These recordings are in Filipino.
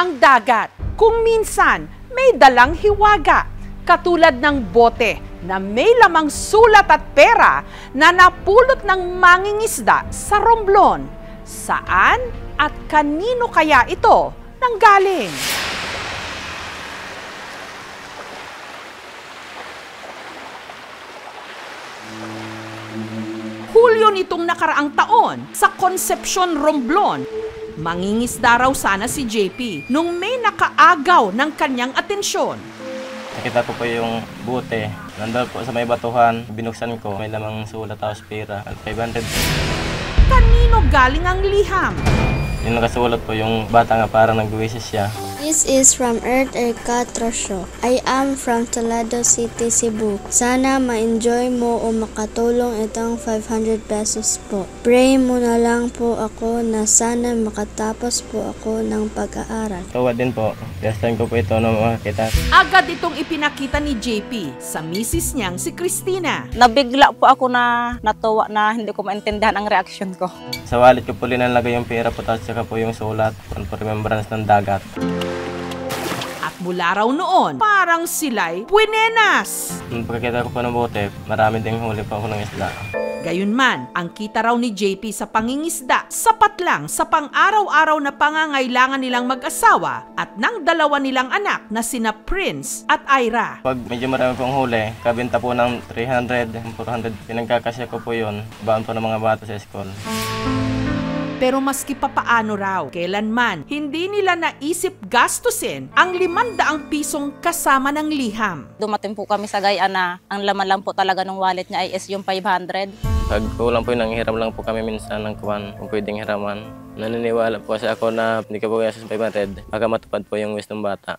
ang dagat. Kung minsan, may dalang hiwaga, katulad ng bote na may lamang sulat at pera na napulot ng mangingisda sa Romblon. Saan at kanino kaya ito nanggaling? Hulyo nitong nakaraang taon sa Concepcion, Romblon, mangingisda raw sana si JP nung may nakaagaw ng kanyang atensyon. Nakita ko po yung bote. Nandun po sa may batuhan. Binuksan ko. May lamang sulat tapos pera. 500. Kanino galing ang liham? Yung nakasulat po yung bata nga parang nag-wishes siya. This is from Earth Erika Trosyo. I am from Toledo City, Cebu. Sana ma-enjoy mo o makatulong itong 500 pesos po. Pray mo na lang po ako na sana makatapos po ako ng pag-aaral. Tawa din po. First time ko po ito na makakita. Agad itong ipinakita ni JP sa misis niyang si Christina. Nabigla po ako na natuwa na hindi ko maintindihan ang reaksyon ko. Sa wallet ko po linalagay yung pera po tapos saka po yung sulat. For remembrance ng dagat. At mula raw noon, parang sila'y puwenenas. Nung pagkakita ko po ng bote, marami ding huli po ako ng isda. Gayunman, ang kita raw ni JP sa pangingisda, sapat lang sa pang-araw-araw na pangangailangan nilang mag-asawa at ng dalawa nilang anak na sina Prince at Ira. Pag medyo marami pong huli, kabinta po ng 300, 400, pinagkakasya ko po yun. Baon po ng mga bata sa school. Pero maski papaano raw, kailanman, hindi nila naisip gastusin ang 500 pisong kasama ng liham. Dumating po kami sa Gaya na ang laman lang po talaga ng wallet niya ay is yung 500. Pag kulang po yun, hiram lang po kami minsan ng kuwan kung pwedeng hiraman. Naniniwala po kasi ako na hindi ka po kaya sa 500, baka matupad po yung wish ng bata.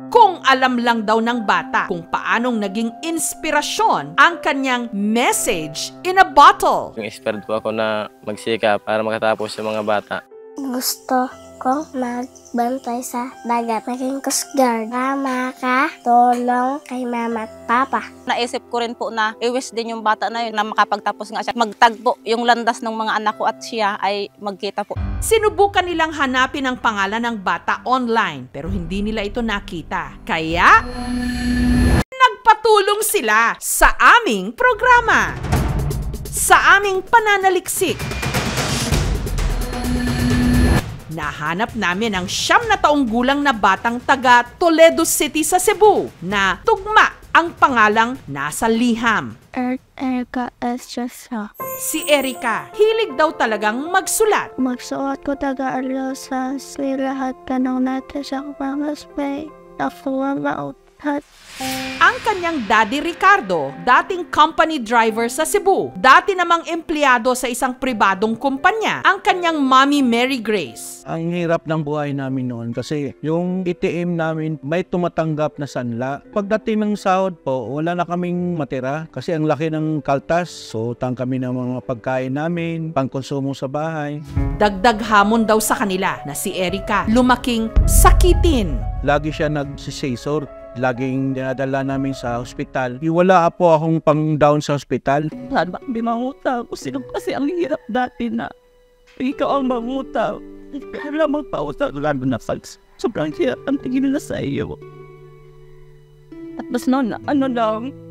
Kung alam lang daw ng bata kung paanong naging inspirasyon ang kanyang message in a bottle. Yung inspired po ako na magsikap para makatapos sa mga bata. Gusto ko magbantay sa dagat. Naging Coast Guard. Makatulong kay mama at papa. Naisip ko rin po na i-wish din yung bata na yun na makapagtapos nga siya. Magtagpo yung landas ng mga anak ko at siya ay magkita po. Sinubukan nilang hanapin ang pangalan ng bata online pero hindi nila ito nakita. Kaya, nagpatulong sila sa aming programa. Sa aming pananaliksik. Nahanap namin ang 9 na taong gulang na batang taga Toledo City sa Cebu na tugma ang pangalang nasa liham. Earth Erika Trosyo. Si Erika, hilig daw talagang magsulat. Magsuot ko taga-araw sa lahat ka nung natin sa kapamaspay. Ako mautat. Ang kanyang daddy Ricardo, dating company driver sa Cebu, dati namang empleyado sa isang pribadong kumpanya, ang kanyang mommy Mary Grace. Ang hirap ng buhay namin noon kasi yung ATM namin may tumatanggap na sanla. Pagdating ng sahod po, wala na kaming matira kasi ang laki ng kaltas. So, utang kami ng mga pagkain namin, pangkonsumo sa bahay. Dagdag hamon daw sa kanila na si Erika lumaking sakitin. Lagi siya nagsisesor. Laging dinadala namin sa ospital. Wala po akong pang-down sa ospital. Saan ba binangutang? Kung sino kasi ang hirap dati na ikaw ang mangutang. Kaya lang magpautang. Lalo na fags. Sobrang hirap ang tingin nila sa iyo. Tapos noon,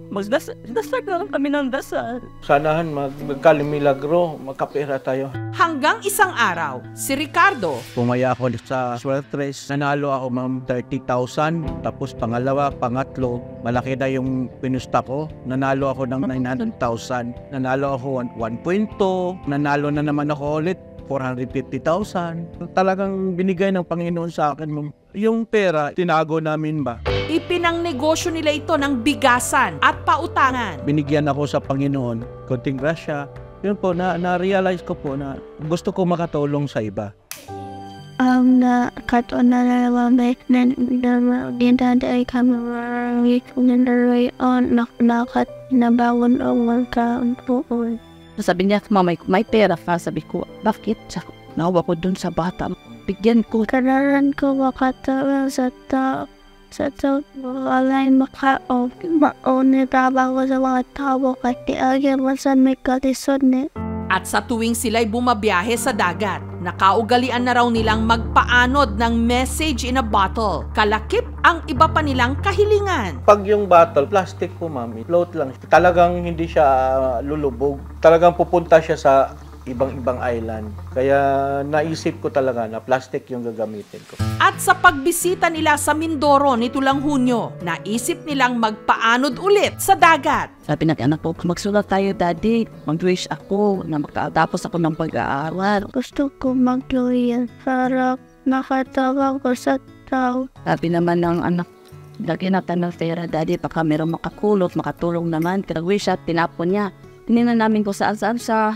magdasal lang kami ng dasal. Sanahan magkalimilagro, magkapera tayo. Hanggang isang araw, si Ricardo, Pumaya ako sa Suertres, nanalo ako 30,000. Tapos pangalawa, pangatlo, malaki na yung pinusta ko. Nanalo ako ng 900,000. Nanalo ako 1.2. Nanalo na naman ako ulit 450,000. Talagang binigay ng Panginoon sa akin. Yung pera, tinago namin ba? ipinangnegosyo nila ito ng bigasan at pautangan. Binigyan ako sa Panginoon, konting grasya. Yun po, na-realize ko po na gusto ko makatulong sa iba. Na katon na lalabay na dindaday kami marami kunandaray on nakat nabawan o magkaon po. Sabi niya, mama, may pera pa. Sabi ko, bakit? Nawa ko dun sa bata. Bigyan ko. Kararan ko makatawa sa tao. Sa tao, walay makaon. Maon ni trabaho sa mga tao kasi agyan masan may kalisod ni. At sa tuwing sila'y bumabiyahe sa dagat, Nakaugalian na raw nilang magpaanod ng message in a bottle. Kalakip ang iba pa nilang kahilingan. Pag yung bottle, plastic po ma'am, float lang. Talagang hindi siya lulubog. Talagang pupunta siya sa ibang island. Kaya naisip ko talaga na plastic yung gagamitin ko. At sa pagbisita nila sa Mindoro nito lang Hunyo, naisip nilang magpaanod ulit sa dagat. Sabi ng anak ko, magsulat tayo daddy. Mag-wish ako na makatapos ako ng pag-aaral. Gusto ko mag-loyal para makatawa ko sa tao. Sabi naman ng anak, lagyan natin ng pera daddy, baka meron makakulot, makatulong naman. Pinag-wish at tinapon niya. Tinignan namin kung saan-saan siya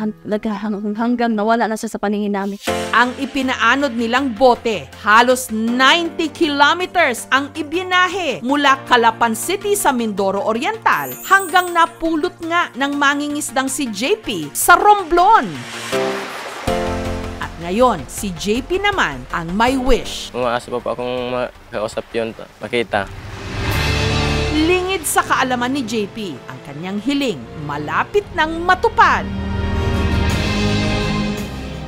hanggang nawala na siya sa paningin namin. Ang ipinaanod nilang bote, halos 90 kilometers ang ibinahe mula Calapan City sa Mindoro Oriental hanggang napulot nga ng mangingisdang si JP sa Romblon. At ngayon, si JP naman ang may wish. Umaasa pa po akong makausap yun, makita. Lingid sa kaalaman ni JP, ang kanyang hiling malapit nang matupad.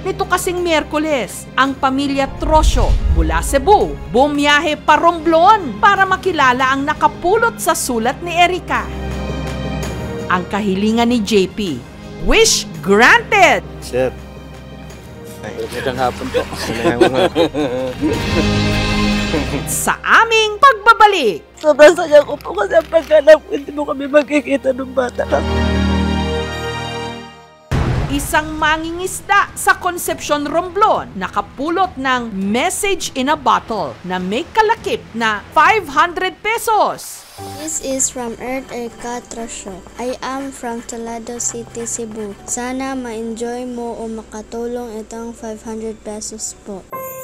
Nito kasing Miyerkules, ang pamilya Trosyo mula Cebu bumiyahe pa Romblon para makilala ang nakapulot sa sulat ni Erica. Ang kahilingan ni JP, wish granted! Sir, magandang hapon po. Sa aming pagbabalik! Sobrang saya ko po kasi ang pagkanap ko, hindi mo kami magkikita ng bata. Isang mangingisda sa Concepcion, Romblon nakapulot ng message in a bottle na may kalakip na 500 pesos. This is from Earth Erika Trosyo. I am from Toledo City, Cebu. Sana ma-enjoy mo o makatulong itong 500 pesos po.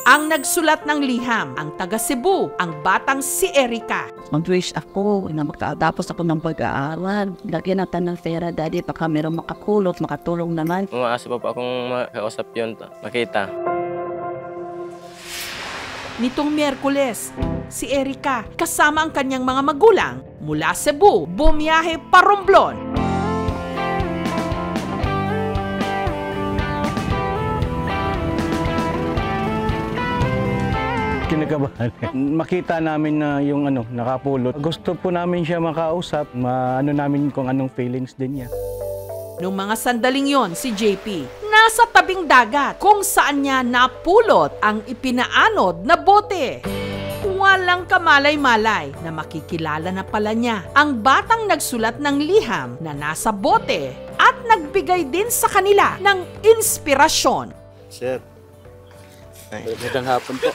Ang nagsulat ng liham, ang taga Cebu, ang batang si Erica. Mag-wish ako na makatapos ako ng pag-aaral. Lagyan natin ng pera daddy, baka meron makakulot, makatulong naman. Umaasa pa po akong makausap yun, makita. Nitong Miyerkules, si Erica kasama ang kanyang mga magulang mula Cebu, bumiyahe pa Romblon. Kinakabahan. Makita namin na yung nakapulot. Gusto po namin siya makausap, namin kung anong feelings din niya. Noong mga sandaling yon, si JP nasa tabing dagat kung saan niya napulot ang ipinaanod na bote. Walang kamalay-malay na makikilala na pala niya ang batang nagsulat ng liham na nasa bote at nagbigay din sa kanila ng inspirasyon. Sir, magandang hapon po.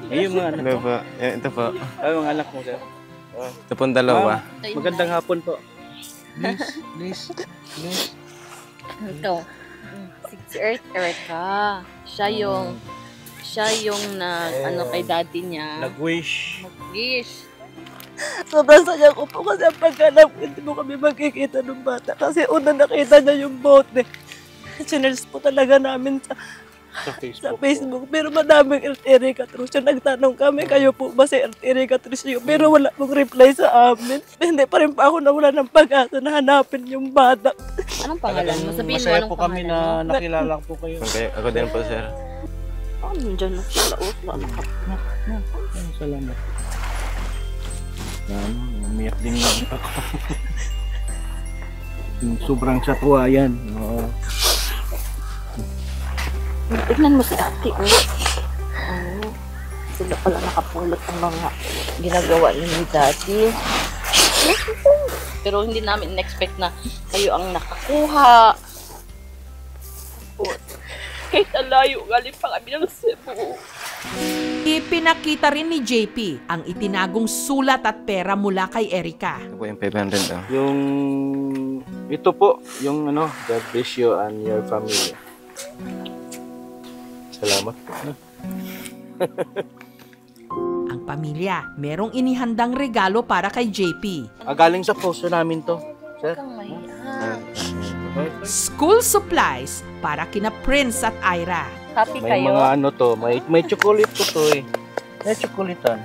Ayun mga anak Ito po. Ito po. Ay, mga anak mo, sir. Ito pong dalawa. Magandang hapon po. Please. Ito, si Earth Erika. Siya yung kay daddy niya. Nag-wish. Mag-wish. Sobrang saya ko po kasi ang pagkanap ko, hindi mo kami magkikita ng bata. Kasi una nakita niya yung bote. Channels po talaga namin sa Facebook. Pero madaming Earth Erika Trosyo. Nagtanong kami, kayo po ba si Earth Erika Trosyo? Pero wala pong reply sa amin. Hindi pa rin pa ako nawala ng pag-asa na hanapin yung bata. Anong pangalan mo? Sabihin mo Masaya anong po kami pangalan na nakilala po kayo. Okay, ako din po, sir. Oh, nandiyan na sila. Salamat. Umiyak din ako. Sobrang satwa yan. Oo. Tignan mo si ate, sila pala nakapulot ang mga ginagawa ni daddy. Pero hindi namin in-expect na kayo ang nakakuha. Kahit alayo, galing pa kami ng Cebu. Ipinakita rin ni JP ang itinagong sulat at pera mula kay Erica. Ito po yung 500 daw. Ito po, yung God bless you and your family. Salamat po. Ang pamilya, merong inihandang regalo para kay JP. Galing sa puso namin to. Sir? School supplies para kina Prince at Ira. Happy May kayo? mga may chocolate po to eh. May chocolatean.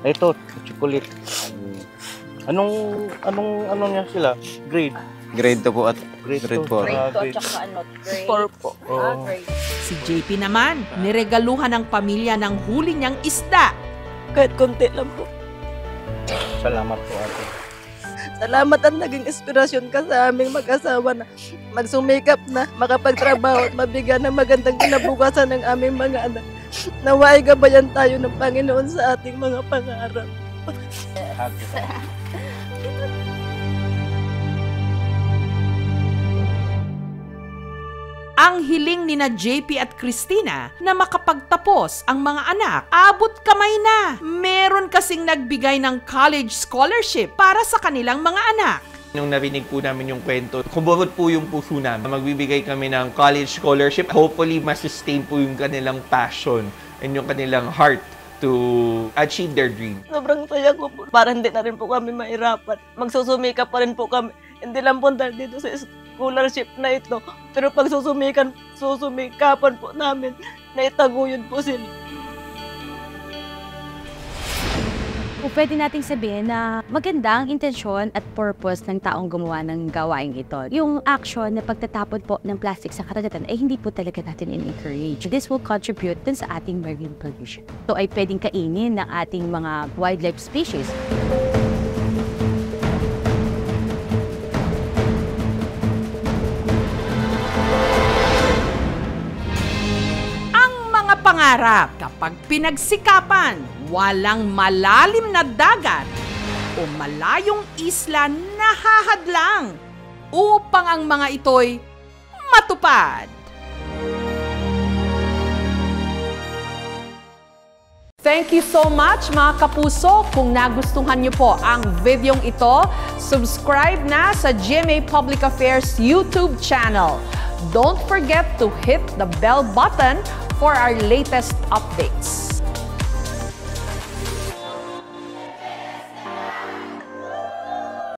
Ito, chocolate. Anong niya sila? Grade? Grade 2 po at grade 4. Grade 2 at saka ano, grade 4 po. grade. Si JP naman, niregaluhan ng pamilya ng huli niyang isda. Kahit konti lang po. Salamat po ate. Salamat at naging inspirasyon ka sa aming mag-asawa na magsumikap na makapagtrabaho at mabigyan ng magandang kinabukasan ng aming mga anak. Naway gabayan tayo ng Panginoon sa ating mga pangarap. Ang hiling ni na JP at Christina na makapagtapos ang mga anak, abot kamay na. Meron kasing nagbigay ng college scholarship para sa kanilang mga anak. Nung narinig po namin yung kwento, kumurot po yung puso namin. Magbibigay kami ng college scholarship. Hopefully, masustain po yung kanilang passion and yung kanilang heart to achieve their dream. Sobrang saya ko po. Para hindi na rin po kami mahirapan. Magsusumikap pa rin po kami. Hindi lang po dahil dito sa scholarship na ito. Pero pag susumikapan po namin, na itaguyod po sila. O pwede nating sabihin na maganda ang intensyon at purpose ng taong gumawa ng gawain ito. Yung action na pagtatapon po ng plastic sa karagatan ay hindi po talaga natin in-encourage. This will contribute dun sa ating marine pollution. Ito ay pwedeng kainin ng ating mga wildlife species. Pangarap kapag pinagsikapan, walang malalim na dagat o malayong isla na hahadlang upang ang mga ito'y matupad. Thank you so much mga kapuso. Kung nagustuhan niyo po ang videong ito, subscribe na sa GMA Public Affairs YouTube channel. Don't forget to hit the bell button for our latest updates.